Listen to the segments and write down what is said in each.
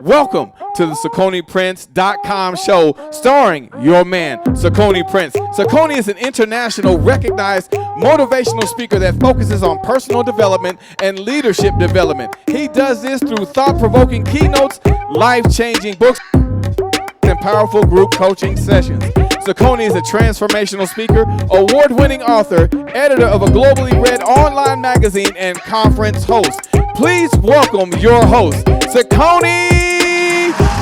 Welcome to the CiconePrince.com show starring your man, Cicone Prince. Cicone is an international recognized motivational speaker that focuses on personal development and leadership development. He does this through thought-provoking keynotes, life-changing books, and powerful group coaching sessions. Cicone is a transformational speaker, award-winning author, editor of a globally read online magazine, and conference host. Please welcome your host, Cicone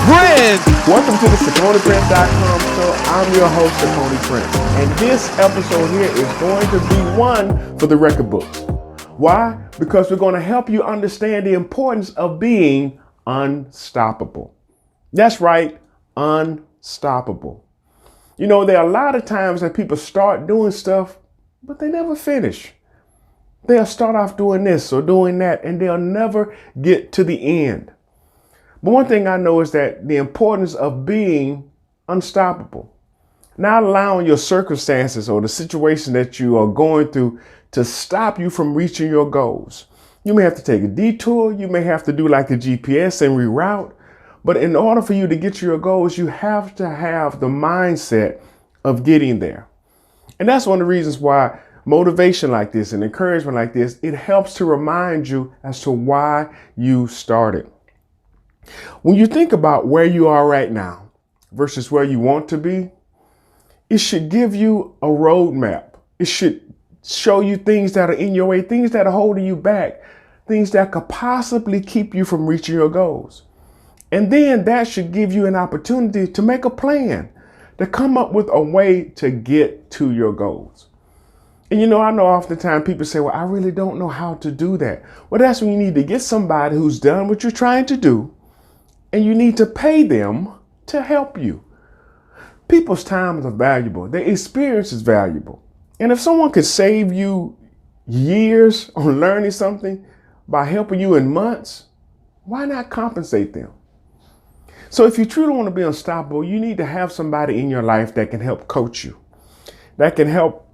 Prince. Welcome to the CiconePrince.com show. I'm your host, Cicone Prince. And this episode here is going to be one for the record books. Why? Because we're going to help you understand the importance of being unstoppable. That's right, unstoppable. You know, there are a lot of times that people start doing stuff, but they never finish. They'll start off doing this or doing that, and they'll never get to the end. But one thing I know is that the importance of being unstoppable, not allowing your circumstances or the situation that you are going through to stop you from reaching your goals. You may have to take a detour. You may have to do like the GPS and reroute. But in order for you to get to your goals, you have to have the mindset of getting there. And that's one of the reasons why motivation like this and encouragement like this, it helps to remind you as to why you started. When you think about where you are right now versus where you want to be, it should give you a roadmap. It should show you things that are in your way, things that are holding you back, things that could possibly keep you from reaching your goals. And then that should give you an opportunity to make a plan, to come up with a way to get to your goals. And you know, I know oftentimes people say, well, I really don't know how to do that. Well, that's when you need to get somebody who's done what you're trying to do, and you need to pay them to help you. People's time is valuable. Their experience is valuable. And if someone could save you years on learning something by helping you in months, why not compensate them? So if you truly want to be unstoppable, you need to have somebody in your life that can help coach you, that can help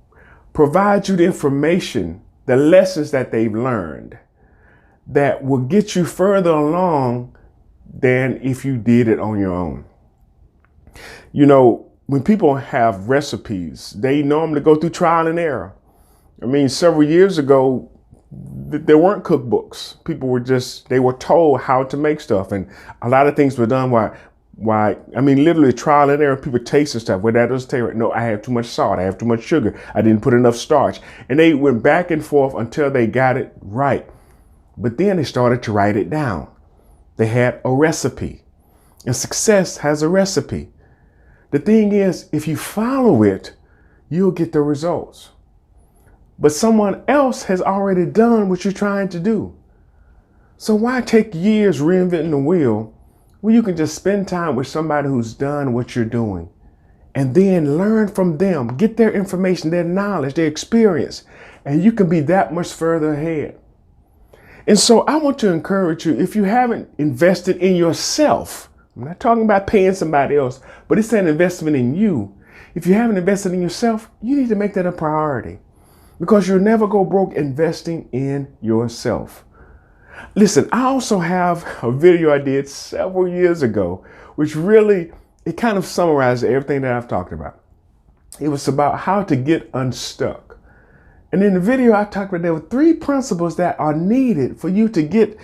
provide you the information, the lessons that they've learned, that will get you further along than if you did it on your own. You know, when people have recipes, they normally go through trial and error. I mean, several years ago, there weren't cookbooks. People were they were told how to make stuff. And a lot of things were done literally trial and error. People tasted stuff. Well, that doesn't taste right. No, I have too much salt. I have too much sugar. I didn't put enough starch. And they went back and forth until they got it right. But then they started to write it down. They had a recipe. And success has a recipe. The thing is, if you follow it, you'll get the results. But someone else has already done what you're trying to do. So why take years reinventing the wheel when you can just spend time with somebody who's done what you're doing and then learn from them, get their information, their knowledge, their experience, and you can be that much further ahead. And so I want to encourage you, if you haven't invested in yourself, I'm not talking about paying somebody else, but it's an investment in you. If you haven't invested in yourself, you need to make that a priority, because you'll never go broke investing in yourself. Listen, I also have a video I did several years ago, which really, it kind of summarizes everything that I've talked about. It was about how to get unstuck. And in the video, I talked about there were 3 principles that are needed for you to get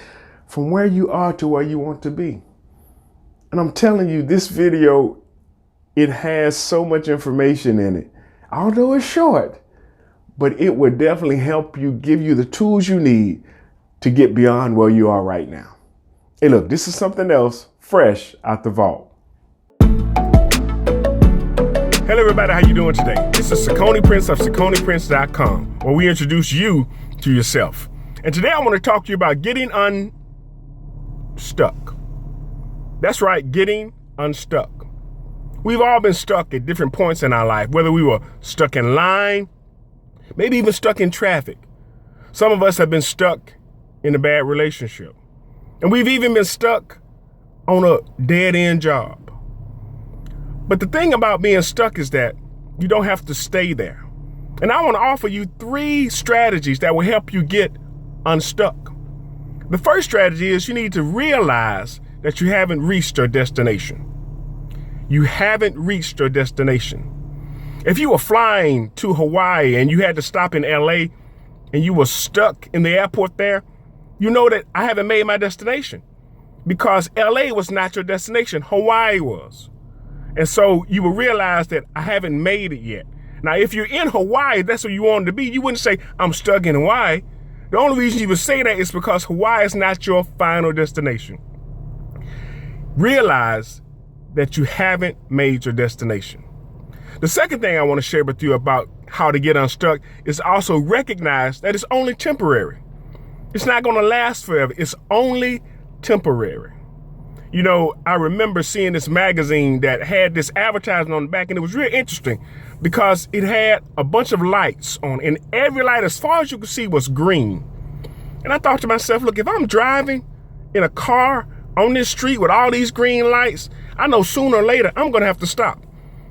from where you are to where you want to be. And I'm telling you, this video, it has so much information in it, although it's short. But it would definitely help you, give you the tools you need to get beyond where you are right now. Hey, look, this is something else fresh out the vault. Hello, everybody. How you doing today? This is Cicone Prince of CiconePrince.com, where we introduce you to yourself. And today I want to talk to you about getting unstuck. That's right, getting unstuck. We've all been stuck at different points in our life, whether we were stuck in line, maybe even stuck in traffic. Some of us have been stuck in a bad relationship. And we've even been stuck on a dead-end job. But the thing about being stuck is that you don't have to stay there. And I want to offer you 3 strategies that will help you get unstuck. The first strategy is you need to realize that you haven't reached your destination. You haven't reached your destination. If you were flying to Hawaii and you had to stop in LA and you were stuck in the airport there, you know that I haven't made my destination, because LA was not your destination, Hawaii was. And so you will realize that I haven't made it yet. Now, if you're in Hawaii, that's where you wanted to be, you wouldn't say, I'm stuck in Hawaii. The only reason you would say that is because Hawaii is not your final destination. Realize that you haven't made your destination. The second thing I want to share with you about how to get unstuck is also recognize that it's only temporary. It's not going to last forever. It's only temporary. You know, I remember seeing this magazine that had this advertisement on the back, and it was really interesting because it had a bunch of lights on, and every light, as far as you could see, was green. And I thought to myself, look, if I'm driving in a car on this street with all these green lights, I know sooner or later I'm going to have to stop,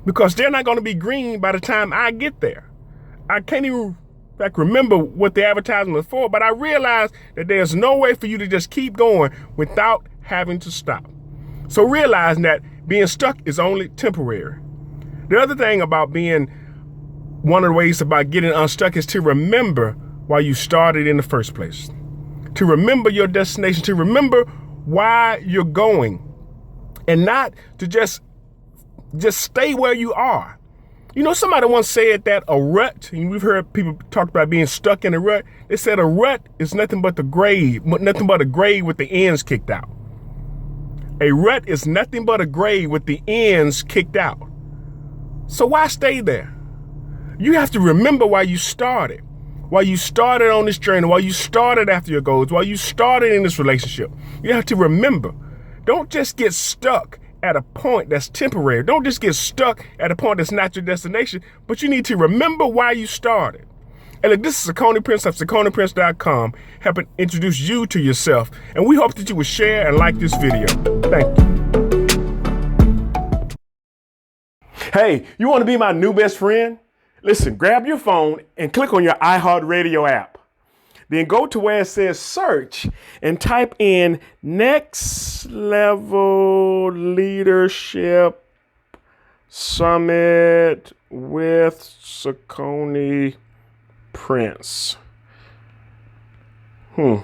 because they're not going to be green by the time I get there. I can't even remember what the advertisement was for, but I realized that there's no way for you to just keep going without having to stop. So realizing that being stuck is only temporary. The other thing about one of the ways about getting unstuck is to remember why you started in the first place. To remember your destination, to remember why you're going, and not to just stay where you are. You know, somebody once said that a rut, and we've heard people talk about being stuck in a rut. They said a rut is nothing but a grave with the ends kicked out. A rut is nothing but a grave with the ends kicked out. So why stay there? You have to remember why you started on this journey, why you started after your goals, why you started in this relationship. You have to remember. Don't just get stuck at a point that's temporary. Don't just get stuck at a point that's not your destination, but you need to remember why you started. And look, this is Cicone Prince of CiconePrince.com, helping introduce you to yourself. And we hope that you will share and like this video. Thank you. Hey, you want to be my new best friend? Listen, grab your phone and click on your iHeartRadio app. Then go to where it says search and type in Next Level Leadership Summit with Cicone Prince. Okay,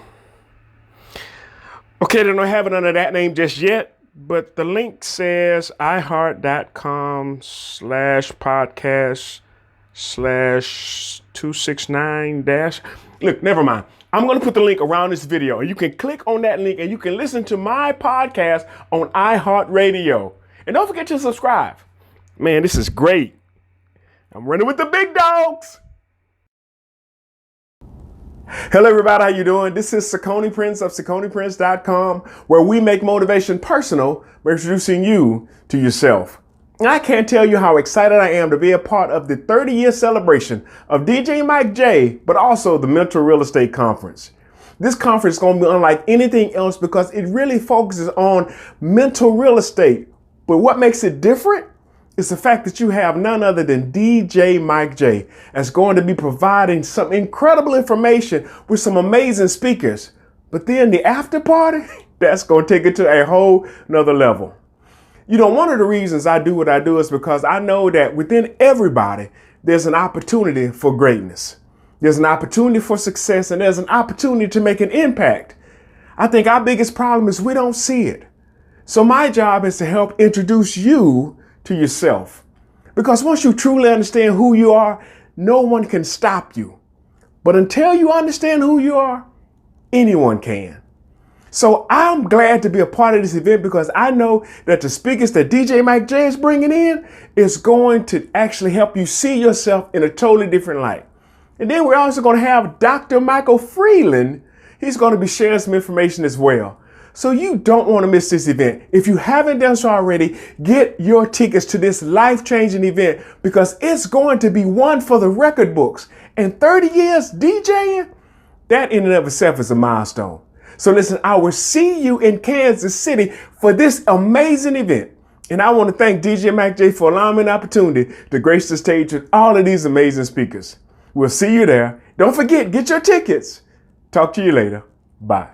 they don't have it under that name just yet, but the link says iHeart.com/podcast/269 Look, never mind. I'm going to put the link around this video, and you can click on that link and you can listen to my podcast on iHeartRadio. And don't forget to subscribe. Man, this is great. I'm running with the big dogs. Hello, everybody. How you doing? This is Cicone Prince of CiconePrince.com, where we make motivation personal by introducing you to yourself. And I can't tell you how excited I am to be a part of the 30-year celebration of DJ Mike J, but also the Mental Real Estate Conference. This conference is going to be unlike anything else because it really focuses on mental real estate. But what makes it different is the fact that you have none other than DJ Mike J that's going to be providing some incredible information with some amazing speakers. But then the after party, that's going to take it to a whole nother level. You know, one of the reasons I do what I do is because I know that within everybody, there's an opportunity for greatness. There's an opportunity for success, and there's an opportunity to make an impact. I think our biggest problem is we don't see it. So my job is to help introduce you to yourself. Because once you truly understand who you are, no one can stop you. But until you understand who you are, anyone can. So I'm glad to be a part of this event because I know that the speakers that DJ Mike J is bringing in is going to actually help you see yourself in a totally different light. And then we're also going to have Dr. Michael Freeland. He's going to be sharing some information as well. So you don't want to miss this event. If you haven't done so already, get your tickets to this life-changing event because it's going to be one for the record books. And 30 years DJing, that in and of itself is a milestone. So listen, I will see you in Kansas City for this amazing event. And I want to thank DJ Mike J for allowing me the opportunity to grace the stage with all of these amazing speakers. We'll see you there. Don't forget, get your tickets. Talk to you later. Bye.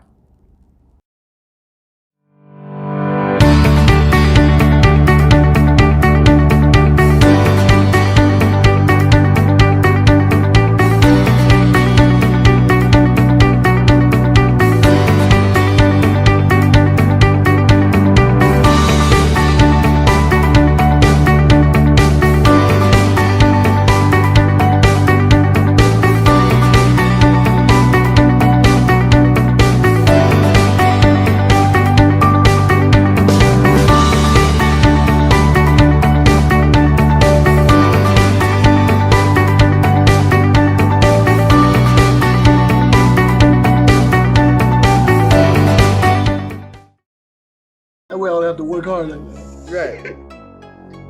to work hard like that. Right.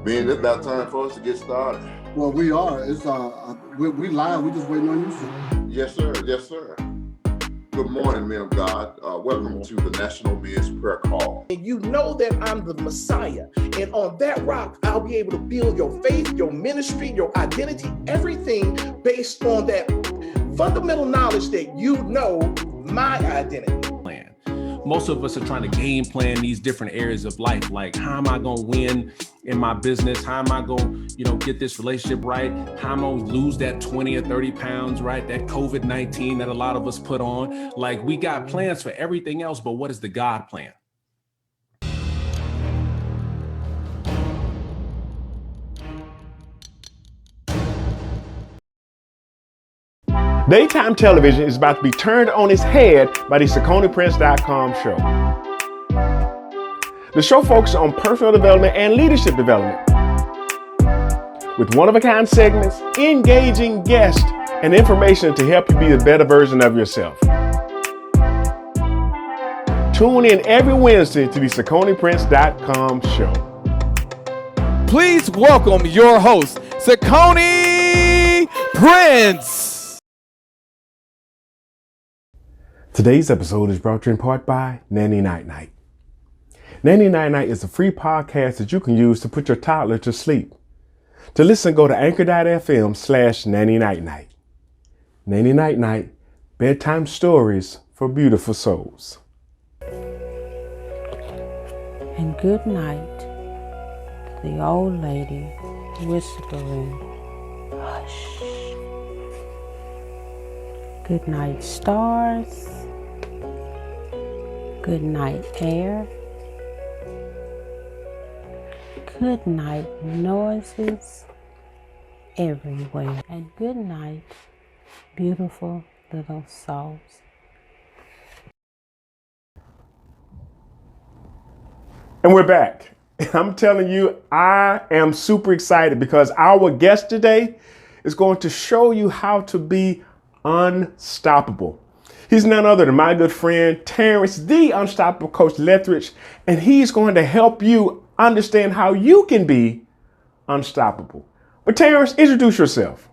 Man, it's about time for us to get started. Well, we are. It's we live. We just waiting on you, sir. Yes, sir. Yes, sir. Good morning, men of God. Welcome to the National Men's Prayer Call. And you know that I'm the Messiah. And on that rock, I'll be able to build your faith, your ministry, your identity, everything based on that fundamental knowledge that you know my identity. Plan. Most of us are trying to game plan these different areas of life. Like, how am I going to win in my business? How am I going to, get this relationship right? How am I going to lose that 20 or 30 pounds, right? That COVID-19 that a lot of us put on. Like, we got plans for everything else, but what is the God plan? Daytime television is about to be turned on its head by the CiconePrince.com show. The show focuses on personal development and leadership development, with one-of-a-kind segments, engaging guests, and information to help you be a better version of yourself. Tune in every Wednesday to the CiconePrince.com show. Please welcome your host, Cicone Prince. Today's episode is brought to you in part by Nanny Night Night. Nanny Night Night is a free podcast that you can use to put your toddler to sleep. To listen, go to anchor.fm/Nanny Night Night. Nanny Night Night, bedtime stories for beautiful souls. And good night, the old lady whispering, hush. Good night, stars. Good night, air. Good night, noises everywhere. And good night, beautiful little souls. And we're back. I'm telling you, I am super excited because our guest today is going to show you how to be unstoppable. He's none other than my good friend, Terrence, the Unstoppable Coach Lethridge, and he's going to help you understand how you can be unstoppable. But Terrence, introduce yourself.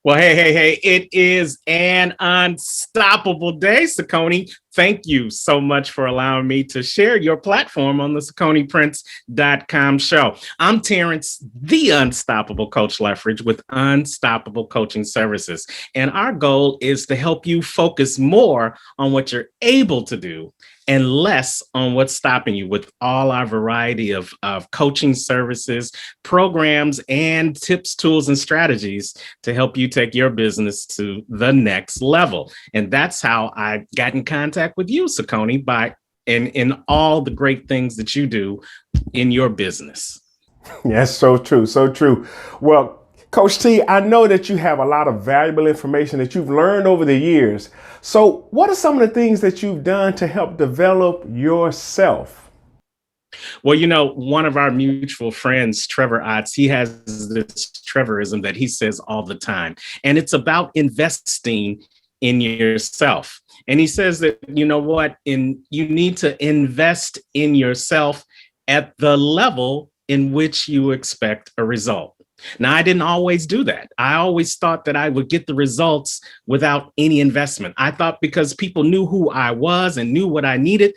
Well, hey, it is an unstoppable day, Cicone. Thank you so much for allowing me to share your platform on the CiconePrince.com show. I'm Terrence, the Unstoppable Coach Lethridge with Unstoppable Coaching Services. And our goal is to help you focus more on what you're able to do and less on what's stopping you with all our variety of coaching services, programs, and tips, tools, and strategies to help you take your business to the next level. And that's how I got in contact with you, Cicone, by in all the great things that you do in your business. Yes, so true, so true. Well, Coach T, I know that you have a lot of valuable information that you've learned over the years. So what are some of the things that you've done to help develop yourself? Well, one of our mutual friends, Trevor Otts, he has this Trevorism that he says all the time, and it's about investing in yourself. And he says that, you need to invest in yourself at the level in which you expect a result. Now, I didn't always do that. I always thought that I would get the results without any investment. I thought because people knew who I was and knew what I needed,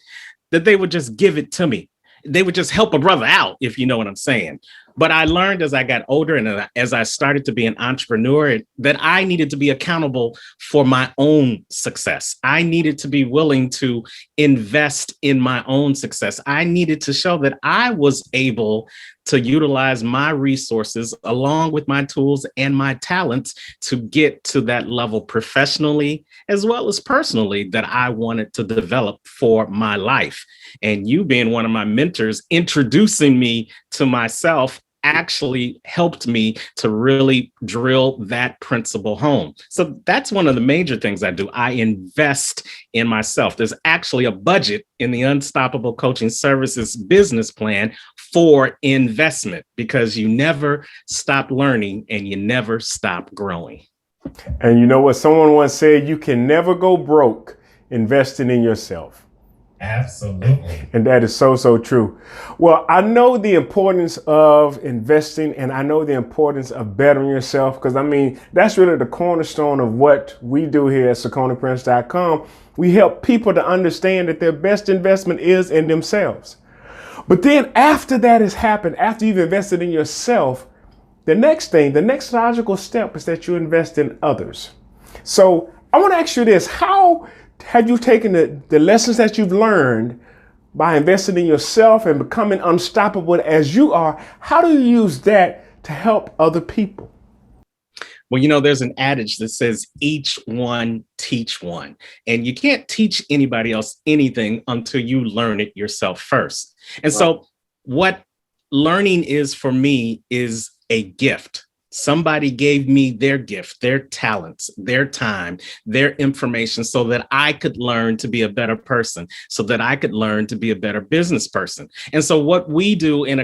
that they would just give it to me. They would just help a brother out, if you know what I'm saying. But I learned as I got older and as I started to be an entrepreneur that I needed to be accountable for my own success. I needed to be willing to invest in my own success. I needed to show that I was able to utilize my resources along with my tools and my talents to get to that level professionally as well as personally that I wanted to develop for my life. And you being one of my mentors, introducing me to myself actually helped me to really drill that principle home. So that's one of the major things I do. I invest in myself. There's actually a budget in the Unstoppable Coaching Services business plan for investment because you never stop learning and you never stop growing. And you know what? Someone once said, you can never go broke investing in yourself. Absolutely. And that is so, so true. Well, I know the importance of investing, and I know the importance of bettering yourself, because I mean, that's really the cornerstone of what we do here at CiconePrince.com. We help people to understand that their best investment is in themselves. But then after that has happened, after you've invested in yourself, the next logical step is that you invest in others. So I want to ask you this: how have you taken the lessons that you've learned by investing in yourself and becoming unstoppable as you are? How do you use that to help other people? Well, there's an adage that says each one teach one, and you can't teach anybody else anything until you learn it yourself first. And so what learning is for me is a gift. Somebody gave me their gift, their talents, their time, their information so that I could learn to be a better person, so that I could learn to be a better business person. And so what we do in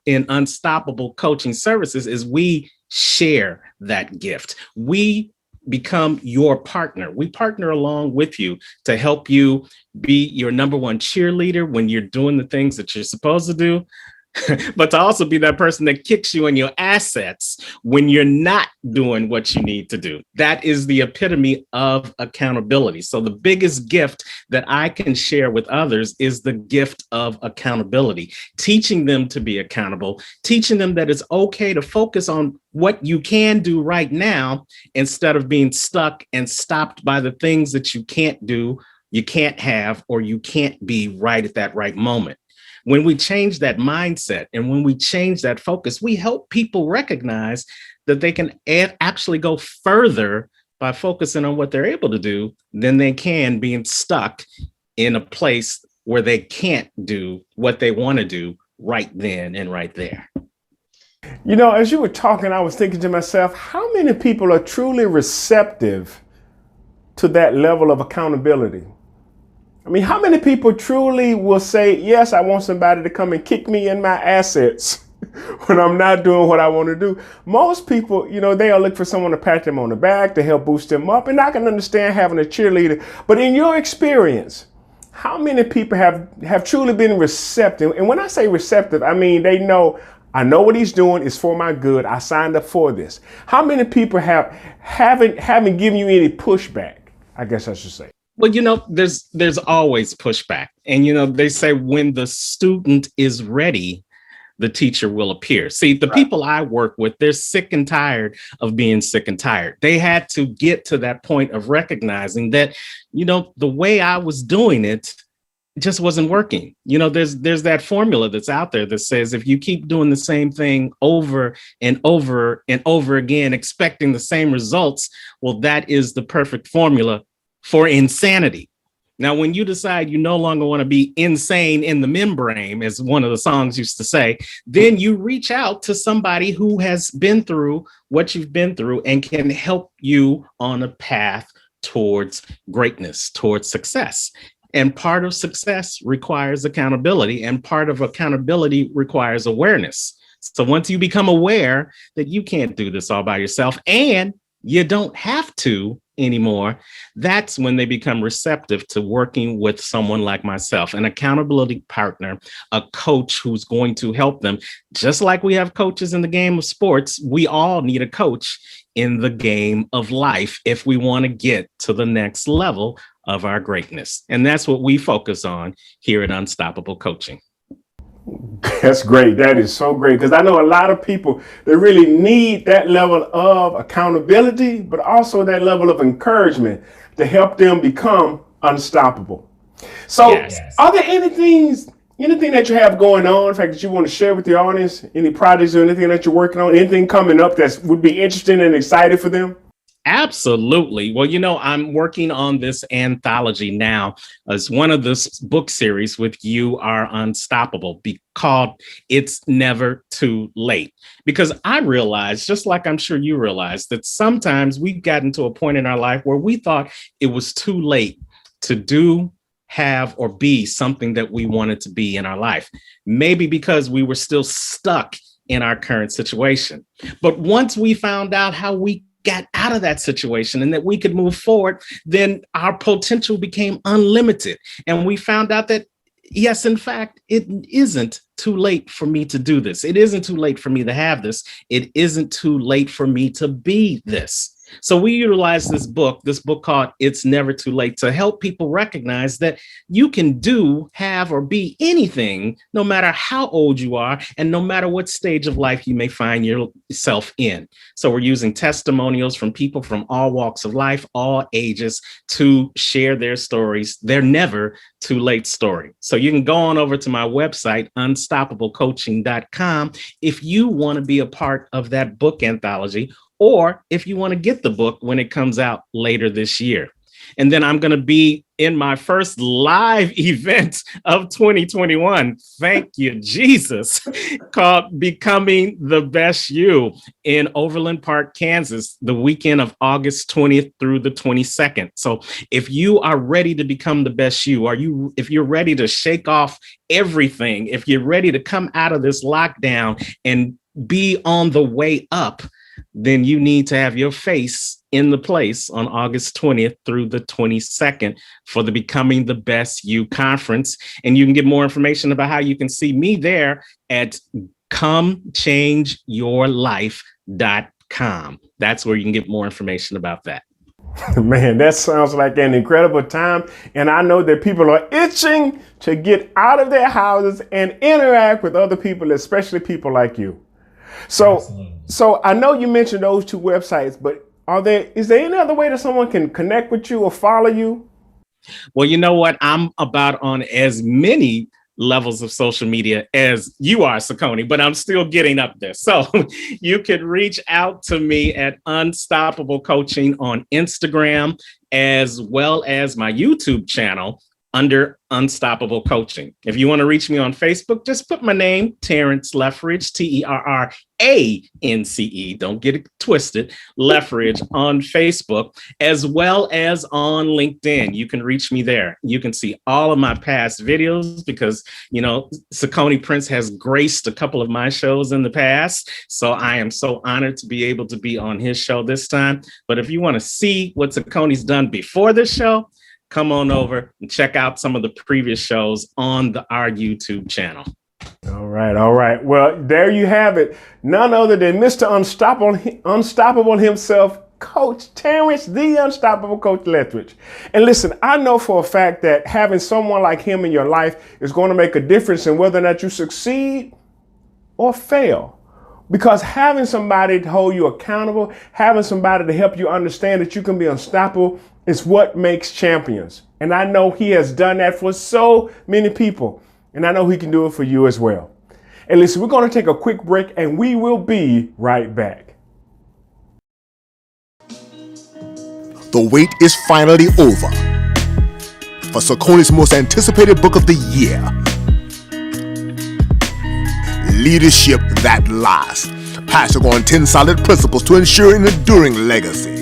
Unstoppable Coaching Services is we share that gift. We become your partner. We partner along with you to help you be your number one cheerleader when you're doing the things that you're supposed to do, but to also be that person that kicks you in your assets when you're not doing what you need to do. That is the epitome of accountability. So the biggest gift that I can share with others is the gift of accountability, teaching them to be accountable, teaching them that it's okay to focus on what you can do right now instead of being stuck and stopped by the things that you can't do, you can't have, or you can't be right at that right moment. When we change that mindset and when we change that focus, we help people recognize that they can actually go further by focusing on what they're able to do than they can being stuck in a place where they can't do what they want to do right then and right there. As you were talking, I was thinking to myself, how many people are truly receptive to that level of accountability? I mean, how many people truly will say, yes, I want somebody to come and kick me in my assets when I'm not doing what I want to do? Most people, they'll look for someone to pat them on the back, to help boost them up. And I can understand having a cheerleader. But in your experience, how many people have truly been receptive? And when I say receptive, I mean, I know what he's doing is for my good. I signed up for this. How many people haven't given you any pushback? I guess I should say. Well, there's always pushback. And, they say when the student is ready, the teacher will appear. See, the people I work with, they're sick and tired of being sick and tired. They had to get to that point of recognizing that, the way I was doing it just wasn't working. There's that formula that's out there that says if you keep doing the same thing over and over and over again, expecting the same results, well, that is the perfect formula for insanity. Now, when you decide you no longer want to be insane in the membrane, as one of the songs used to say, then you reach out to somebody who has been through what you've been through and can help you on a path towards greatness, towards success. And part of success requires accountability, and part of accountability requires awareness. So once you become aware that you can't do this all by yourself and you don't have to anymore, that's when they become receptive to working with someone like myself, an accountability partner, a coach who's going to help them. Just like we have coaches in the game of sports, we all need a coach in the game of life if we want to get to the next level of our greatness. And that's what we focus on here at Unstoppable Coaching. That's great. That is so great, because I know a lot of people, they really need that level of accountability, but also that level of encouragement to help them become unstoppable. So Are there anything that you have going on, in fact, that you want to share with the audience? Any projects or anything that you're working on? Anything coming up that would be interesting and exciting for them? Absolutely. Well, I'm working on this anthology now as one of this book series with You Are Unstoppable, called It's Never Too Late. Because I realized, just like I'm sure you realize, that sometimes we've gotten to a point in our life where we thought it was too late to do, have, or be something that we wanted to be in our life. Maybe because we were still stuck in our current situation. But once we found out how we got out of that situation and that we could move forward, then our potential became unlimited. And we found out that Yes, in fact, it isn't too late for me to do this. It isn't too late for me to have this. It isn't too late for me to be this. So we utilize this book called It's Never Too Late, to help people recognize that you can do, have, or be anything, no matter how old you are, and no matter what stage of life you may find yourself in. So we're using testimonials from people from all walks of life, all ages, to share their stories. They're never too late story. So you can go on over to my website, unstoppablecoaching.com, if you want to be a part of that book anthology, or if you want to get the book when it comes out later this year. And then I'm going to be in my first live event of 2021. Thank you, Jesus, called Becoming the Best You in Overland Park, Kansas, the weekend of August 20th through the 22nd. So if you are ready to become the best you, if you're ready to shake off everything, if you're ready to come out of this lockdown and be on the way up, then you need to have your face in the place on August 20th through the 22nd for the Becoming the Best You conference. And you can get more information about how you can see me there at comechangeyourlife.com. That's where you can get more information about that. Man, that sounds like an incredible time. And I know that people are itching to get out of their houses and interact with other people, especially people like you. So I know you mentioned those two websites, but is there any other way that someone can connect with you or follow you? Well, you know what? I'm about on as many levels of social media as you are, Cicone, but I'm still getting up there. So you can reach out to me at Unstoppable Coaching on Instagram, as well as my YouTube channel under Unstoppable Coaching. If you want to reach me on Facebook, just put my name, Terrence Leffridge, Terrance, don't get it twisted, Leffridge on Facebook, as well as on LinkedIn. You can reach me there. You can see all of my past videos because, Cicone Prince has graced a couple of my shows in the past. So I am so honored to be able to be on his show this time. But if you want to see what Cicone's done before this show, come on over and check out some of the previous shows on our YouTube channel. All right. Well, there you have it. None other than Mr. Unstoppable himself, Coach Terrence, the Unstoppable Coach Lethbridge. And listen, I know for a fact that having someone like him in your life is going to make a difference in whether or not you succeed or fail. Because having somebody to hold you accountable, having somebody to help you understand that you can be unstoppable is what makes champions. And I know he has done that for so many people. And I know he can do it for you as well. And listen, we're going to take a quick break and we will be right back. The wait is finally over for Cicone's most anticipated book of the year, Leadership That Lasts, passing on 10 solid principles to ensure an enduring legacy.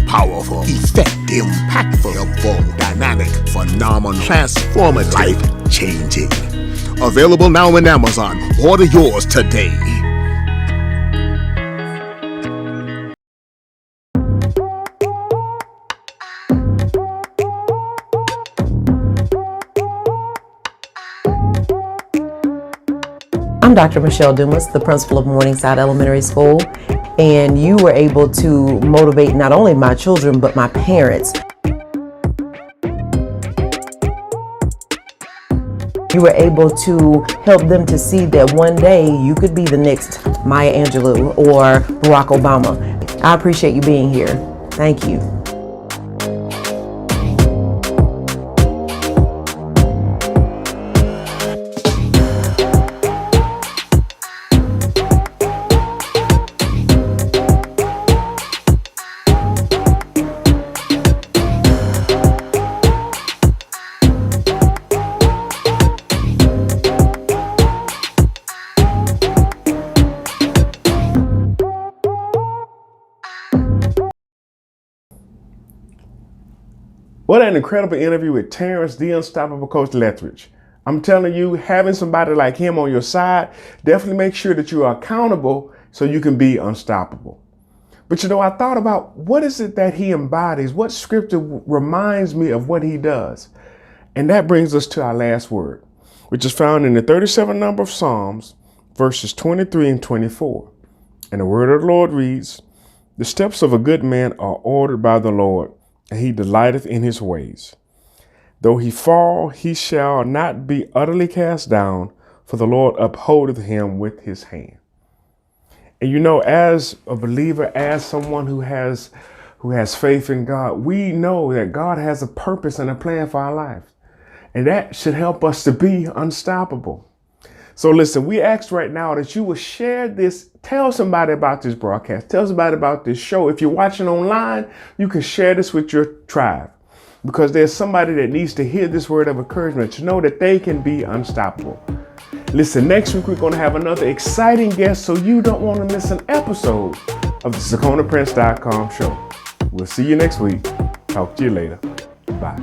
Powerful, effective, impactful, dynamic, phenomenal, transformative, life-changing. Available now in Amazon. Order yours today. I'm Dr. Michelle Dumas, the principal of Morningside Elementary School, and you were able to motivate not only my children, but my parents. You were able to help them to see that one day you could be the next Maya Angelou or Barack Obama. I appreciate you being here. Thank you. What an incredible interview with Terrence, the Unstoppable Coach Lethbridge. I'm telling you, having somebody like him on your side, definitely make sure that you are accountable so you can be unstoppable. But I thought about what is it that he embodies? What scripture reminds me of what he does? And that brings us to our last word, which is found in the 37th number of Psalms, verses 23 and 24. And the word of the Lord reads, "The steps of a good man are ordered by the Lord, and he delighteth in his ways. Though he fall, he shall not be utterly cast down, for the Lord upholdeth him with his hand." And as a believer, as someone who has faith in God, we know that God has a purpose and a plan for our lives. And that should help us to be unstoppable. So listen, we ask right now that you will share this. Tell somebody about this broadcast. Tell somebody about this show. If you're watching online, you can share this with your tribe, because there's somebody that needs to hear this word of encouragement to know that they can be unstoppable. Listen, next week we're going to have another exciting guest, so you don't want to miss an episode of the CiconePrince.com show. We'll see you next week. Talk to you later. Bye.